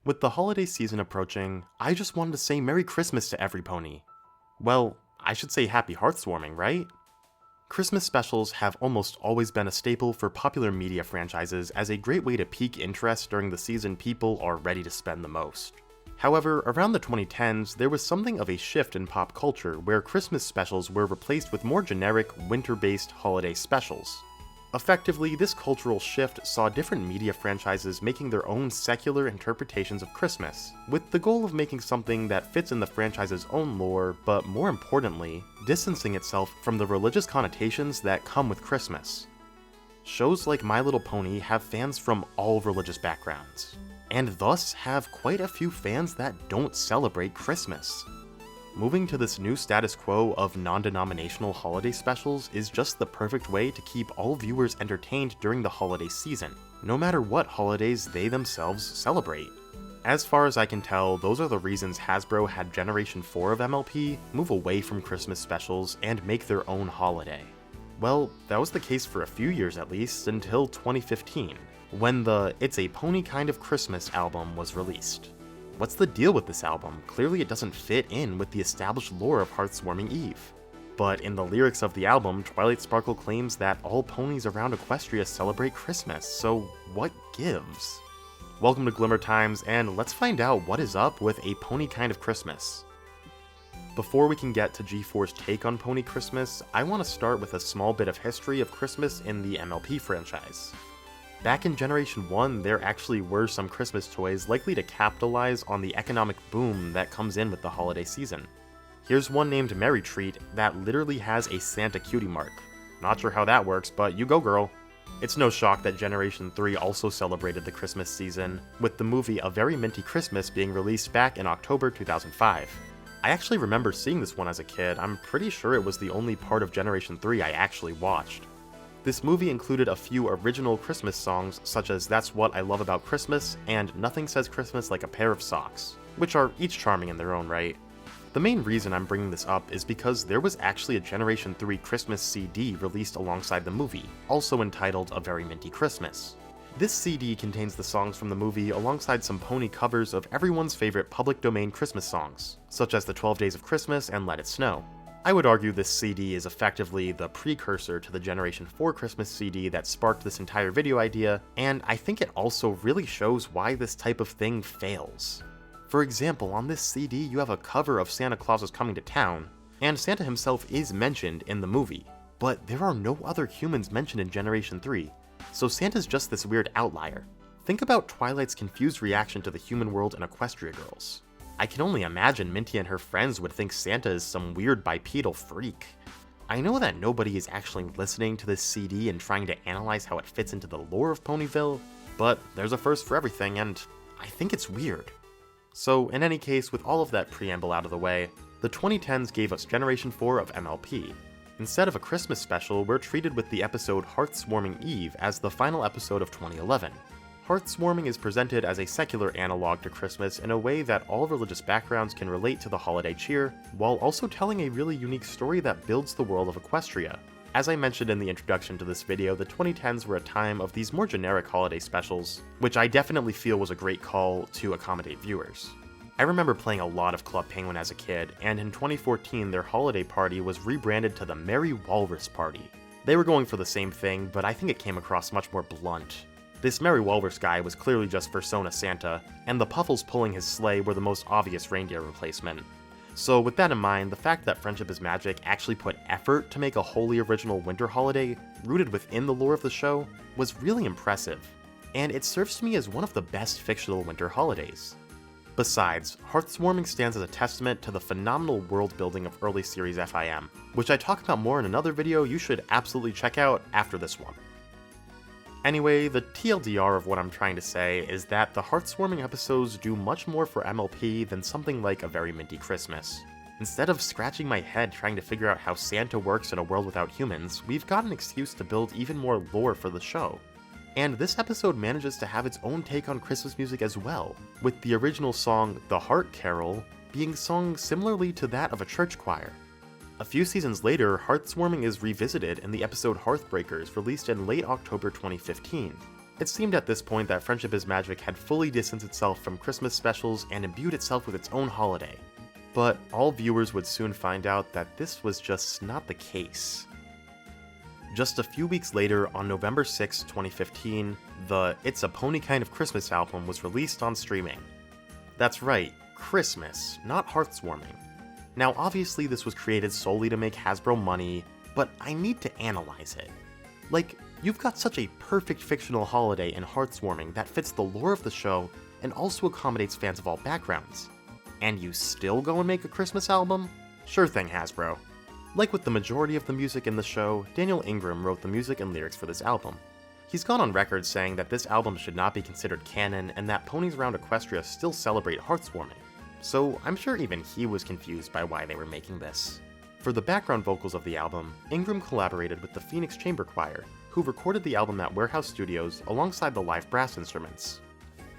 With the holiday season approaching, I just wanted to say Merry Christmas to every pony. Well, I should say Happy Hearthswarming, right? Christmas specials have almost always been a staple for popular media franchises as a great way to pique interest during the season people are ready to spend the most. However, around the 2010s, there was something of a shift in pop culture where Christmas specials were replaced with more generic, winter-based holiday specials. Effectively, this cultural shift saw different media franchises making their own secular interpretations of Christmas, with the goal of making something that fits in the franchise's own lore, but more importantly, distancing itself from the religious connotations that come with Christmas. Shows like My Little Pony have fans from all religious backgrounds, and thus have quite a few fans that don't celebrate Christmas. Moving to this new status quo of non-denominational holiday specials is just the perfect way to keep all viewers entertained during the holiday season, no matter what holidays they themselves celebrate. As far as I can tell, those are the reasons Hasbro had Generation 4 of MLP move away from Christmas specials and make their own holiday. Well, that was the case for a few years at least, until 2015, when the It's a Pony Kind of Christmas album was released. What's the deal with this album? Clearly it doesn't fit in with the established lore of Hearthswarming Eve. But in the lyrics of the album, Twilight Sparkle claims that all ponies around Equestria celebrate Christmas, so what gives? Welcome to Glimmer Times, and let's find out what is up with A Pony Kind of Christmas. Before we can get to G4's take on Pony Christmas, I want to start with a small bit of history of Christmas in the MLP franchise. Back in Generation 1, there actually were some Christmas toys likely to capitalize on the economic boom that comes in with the holiday season. Here's one named Merry Treat that literally has a Santa cutie mark. Not sure how that works, but you go girl. It's no shock that Generation 3 also celebrated the Christmas season, with the movie A Very Minty Christmas being released back in October 2005. I actually remember seeing this one as a kid. I'm pretty sure it was the only part of Generation 3 I actually watched. This movie included a few original Christmas songs, such as That's What I Love About Christmas and Nothing Says Christmas Like a Pair of Socks, which are each charming in their own right. The main reason I'm bringing this up is because there was actually a Generation 3 Christmas CD released alongside the movie, also entitled A Very Minty Christmas. This CD contains the songs from the movie alongside some pony covers of everyone's favorite public domain Christmas songs, such as The 12 Days of Christmas and Let It Snow. I would argue this CD is effectively the precursor to the Generation 4 Christmas CD that sparked this entire video idea, and I think it also really shows why this type of thing fails. For example, on this CD you have a cover of Santa Claus is Coming to Town, and Santa himself is mentioned in the movie, but there are no other humans mentioned in Generation 3, so Santa's just this weird outlier. Think about Twilight's confused reaction to the human world in Equestria Girls. I can only imagine Minty and her friends would think Santa is some weird bipedal freak. I know that nobody is actually listening to this CD and trying to analyze how it fits into the lore of Ponyville, but there's a first for everything, and I think it's weird. So in any case, with all of that preamble out of the way, the 2010s gave us Generation 4 of MLP. Instead of a Christmas special, we're treated with the episode Hearthswarming Eve as the final episode of 2011. Hearthswarming is presented as a secular analog to Christmas in a way that all religious backgrounds can relate to the holiday cheer, while also telling a really unique story that builds the world of Equestria. As I mentioned in the introduction to this video, the 2010s were a time of these more generic holiday specials, which I definitely feel was a great call to accommodate viewers. I remember playing a lot of Club Penguin as a kid, and in 2014 their holiday party was rebranded to the Merry Walrus Party. They were going for the same thing, but I think it came across much more blunt. This Merry Walrus guy was clearly just Persona Santa, and the Puffles pulling his sleigh were the most obvious reindeer replacement. So with that in mind, the fact that Friendship is Magic actually put effort to make a wholly original winter holiday, rooted within the lore of the show, was really impressive, and it serves to me as one of the best fictional winter holidays. Besides, Hearthswarming stands as a testament to the phenomenal world building of early series FIM, which I talk about more in another video you should absolutely check out after this one. Anyway, the TLDR of what I'm trying to say is that the Hearthswarming episodes do much more for MLP than something like A Very Minty Christmas. Instead of scratching my head trying to figure out how Santa works in a world without humans, we've got an excuse to build even more lore for the show. And this episode manages to have its own take on Christmas music as well, with the original song The Heart Carol being sung similarly to that of a church choir. A few seasons later, Hearthswarming is revisited in the episode Hearthbreakers, released in late October 2015. It seemed at this point that Friendship is Magic had fully distanced itself from Christmas specials and imbued itself with its own holiday. But all viewers would soon find out that this was just not the case. Just a few weeks later, on November 6, 2015, the It's a Pony Kind of Christmas album was released on streaming. That's right, Christmas, not Hearthwarming. Now obviously this was created solely to make Hasbro money, but I need to analyze it. Like, you've got such a perfect fictional holiday in Hearthwarming that fits the lore of the show and also accommodates fans of all backgrounds. And you still go and make a Christmas album? Sure thing, Hasbro. Like with the majority of the music in the show, Daniel Ingram wrote the music and lyrics for this album. He's gone on record saying that this album should not be considered canon and that Ponies Around Equestria still celebrate Hearthwarming, so I'm sure even he was confused by why they were making this. For the background vocals of the album, Ingram collaborated with the Phoenix Chamber Choir, who recorded the album at Warehouse Studios alongside the live brass instruments.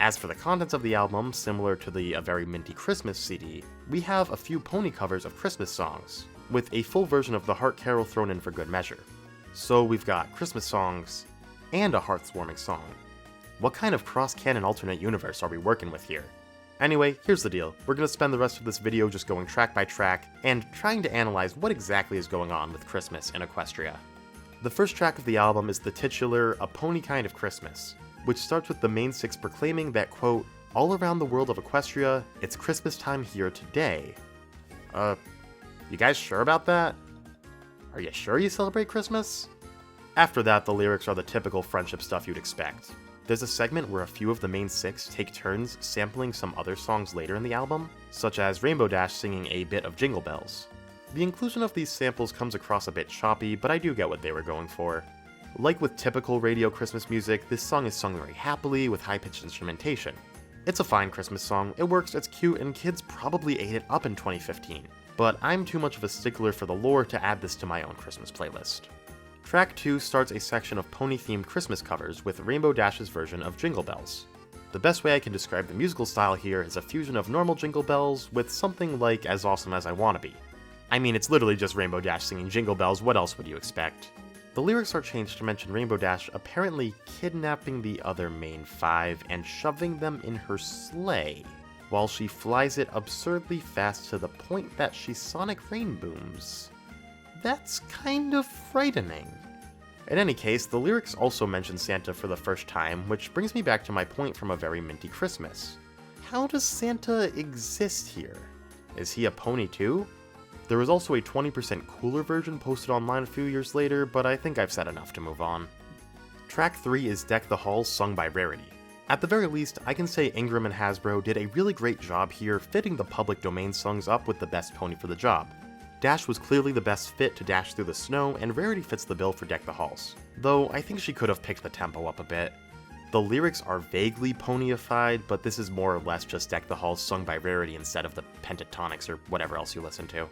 As for the contents of the album, similar to the A Very Minty Christmas CD, we have a few pony covers of Christmas songs, with a full version of the Heart Carol thrown in for good measure. So we've got Christmas songs and a Hearthwarming song. What kind of cross-canon alternate universe are we working with here? Anyway, here's the deal. We're going to spend the rest of this video just going track by track and trying to analyze what exactly is going on with Christmas in Equestria. The first track of the album is the titular A Pony Kind of Christmas, which starts with the main six proclaiming that, quote, "All around the world of Equestria, it's Christmas time here today." You guys sure about that? Are you sure you celebrate Christmas? After that, the lyrics are the typical friendship stuff you'd expect. There's a segment where a few of the main six take turns sampling some other songs later in the album, such as Rainbow Dash singing a bit of Jingle Bells. The inclusion of these samples comes across a bit choppy, but I do get what they were going for. Like with typical radio Christmas music, this song is sung very happily with high-pitched instrumentation. It's a fine Christmas song, it works, it's cute, and kids probably ate it up in 2015. But I'm too much of a stickler for the lore to add this to my own Christmas playlist. Track 2 starts a section of pony-themed Christmas covers with Rainbow Dash's version of Jingle Bells. The best way I can describe the musical style here is a fusion of normal Jingle Bells with something like As Awesome As I Wanna Be. I mean, it's literally just Rainbow Dash singing Jingle Bells, what else would you expect? The lyrics are changed to mention Rainbow Dash apparently kidnapping the other main five and shoving them in her sleigh, while she flies it absurdly fast to the point that she sonic rain booms. That's kind of frightening. In any case, the lyrics also mention Santa for the first time, which brings me back to my point from A Very Minty Christmas. How does Santa exist here? Is he a pony too? There was also a 20% cooler version posted online a few years later, but I think I've said enough to move on. Track 3 is Deck the Halls sung by Rarity. At the very least, I can say Ingram and Hasbro did a really great job here fitting the public domain songs up with the best pony for the job. Dash was clearly the best fit to dash through the snow, and Rarity fits the bill for Deck the Halls, though I think she could have picked the tempo up a bit. The lyrics are vaguely ponyified, but this is more or less just Deck the Halls sung by Rarity instead of the pentatonics or whatever else you listen to.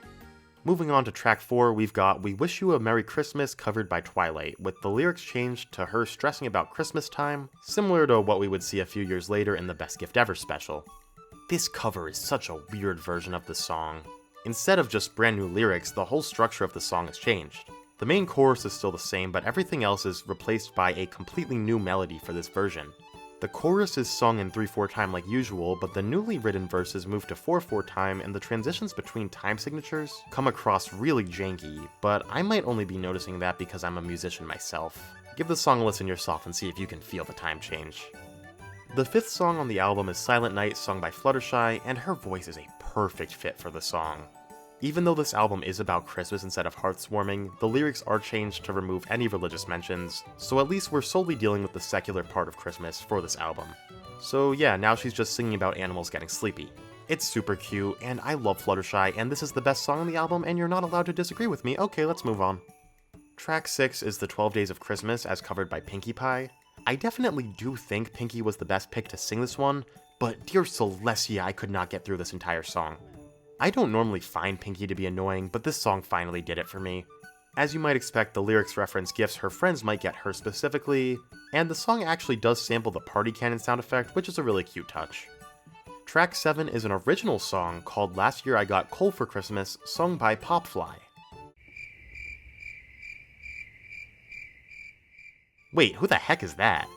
Moving on to track 4, we've got We Wish You a Merry Christmas covered by Twilight, with the lyrics changed to her stressing about Christmas time, similar to what we would see a few years later in the Best Gift Ever special. This cover is such a weird version of the song. Instead of just brand new lyrics, the whole structure of the song has changed. The main chorus is still the same, but everything else is replaced by a completely new melody for this version. The chorus is sung in 3/4 time like usual, but the newly written verses move to 4/4 time, and the transitions between time signatures come across really janky, but I might only be noticing that because I'm a musician myself. Give the song a listen yourself and see if you can feel the time change. The 5th song on the album is Silent Night sung by Fluttershy, and her voice is a perfect fit for the song. Even though this album is about Christmas instead of Hearthwarming, the lyrics are changed to remove any religious mentions, so at least we're solely dealing with the secular part of Christmas for this album. So yeah, now she's just singing about animals getting sleepy. It's super cute, and I love Fluttershy, and this is the best song on the album, and you're not allowed to disagree with me. Okay, let's move on. Track 6 is The 12 Days of Christmas as covered by Pinkie Pie. I definitely do think Pinkie was the best pick to sing this one, but dear Celestia, I could not get through this entire song. I don't normally find Pinkie to be annoying, but this song finally did it for me. As you might expect, the lyrics reference gifts her friends might get her specifically, and the song actually does sample the party cannon sound effect, which is a really cute touch. Track 7 is an original song called Last Year I Got Coal for Christmas, sung by Popfly. Wait, who the heck is that?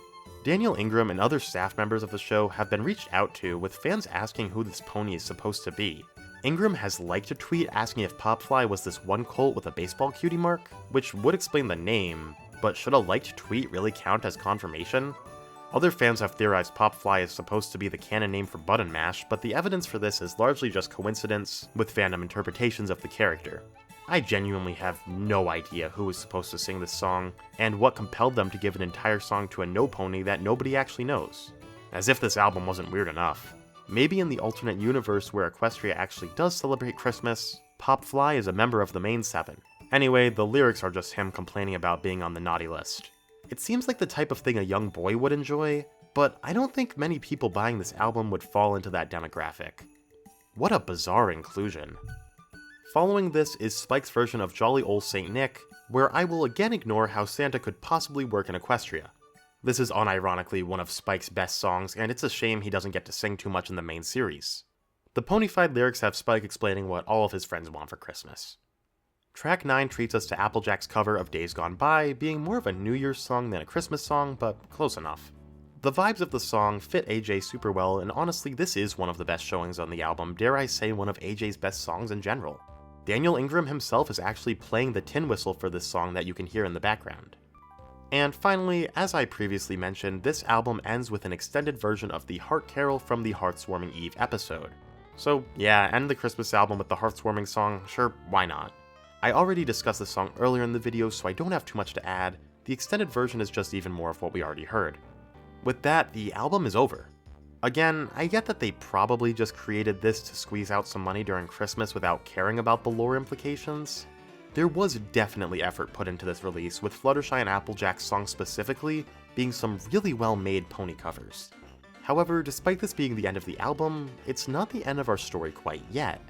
Daniel Ingram and other staff members of the show have been reached out to, with fans asking who this pony is supposed to be. Ingram has liked a tweet asking if Popfly was this one colt with a baseball cutie mark, which would explain the name, but should a liked tweet really count as confirmation? Other fans have theorized Popfly is supposed to be the canon name for Button Mash, but the evidence for this is largely just coincidence with fandom interpretations of the character. I genuinely have no idea who was supposed to sing this song, and what compelled them to give an entire song to a no pony that nobody actually knows. As if this album wasn't weird enough. Maybe in the alternate universe where Equestria actually does celebrate Christmas, Popfly is a member of the main 7. Anyway, the lyrics are just him complaining about being on the naughty list. It seems like the type of thing a young boy would enjoy, but I don't think many people buying this album would fall into that demographic. What a bizarre inclusion. Following this is Spike's version of Jolly Ol' St. Nick, where I will again ignore how Santa could possibly work in Equestria. This is unironically one of Spike's best songs, and it's a shame he doesn't get to sing too much in the main series. The ponyfied lyrics have Spike explaining what all of his friends want for Christmas. Track 9 treats us to Applejack's cover of Days Gone By, being more of a New Year's song than a Christmas song, but close enough. The vibes of the song fit AJ super well, and honestly this is one of the best showings on the album, dare I say one of AJ's best songs in general. Daniel Ingram himself is actually playing the tin whistle for this song that you can hear in the background. And finally, as I previously mentioned, this album ends with an extended version of the Heart Carol from the Hearthwarming Eve episode. So yeah, end the Christmas album with the Hearthwarming song, sure, why not? I already discussed this song earlier in the video, so I don't have too much to add. The extended version is just even more of what we already heard. With that, the album is over. Again, I get that they probably just created this to squeeze out some money during Christmas without caring about the lore implications. There was definitely effort put into this release, with Fluttershy and Applejack's song specifically being some really well-made pony covers. However, despite this being the end of the album, it's not the end of our story quite yet.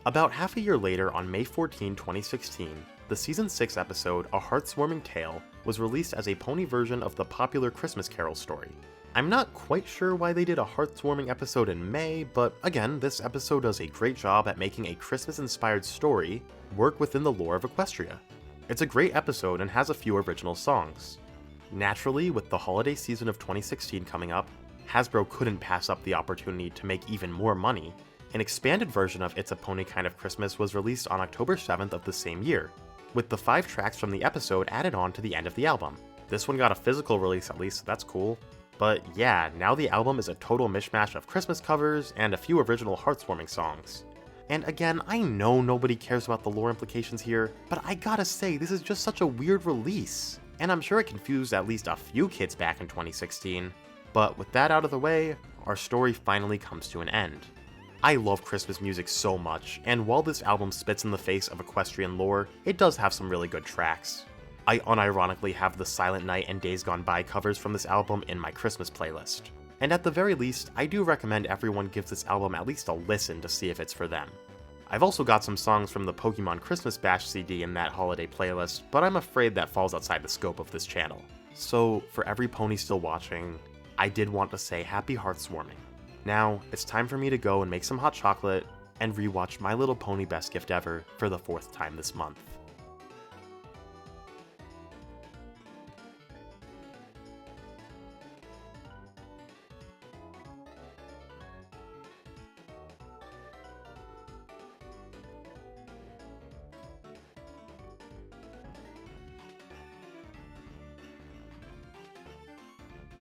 About half a year later, on May 14, 2016, the Season 6 episode, A Hearthwarming Tale, was released as a pony version of the popular Christmas Carol story. I'm not quite sure why they did a Hearthwarming episode in May, but again, this episode does a great job at making a Christmas-inspired story work within the lore of Equestria. It's a great episode and has a few original songs. Naturally, with the holiday season of 2016 coming up, Hasbro couldn't pass up the opportunity to make even more money. An expanded version of It's a Pony Kind of Christmas was released on October 7th of the same year, with the 5 tracks from the episode added on to the end of the album. This one got a physical release at least, so that's cool. But yeah, now the album is a total mishmash of Christmas covers and a few original Hearthwarming songs. And again, I know nobody cares about the lore implications here, but I gotta say, this is just such a weird release. And I'm sure it confused at least a few kids back in 2016. But with that out of the way, our story finally comes to an end. I love Christmas music so much, and while this album spits in the face of equestrian lore, it does have some really good tracks. I unironically have the Silent Night and Days Gone By covers from this album in my Christmas playlist. And at the very least, I do recommend everyone gives this album at least a listen to see if it's for them. I've also got some songs from the Pokemon Christmas Bash CD in that holiday playlist, but I'm afraid that falls outside the scope of this channel. So, for every pony still watching, I did want to say happy Hearthwarming. Now, it's time for me to go and make some hot chocolate and rewatch My Little Pony Best Gift Ever for the 4th time this month.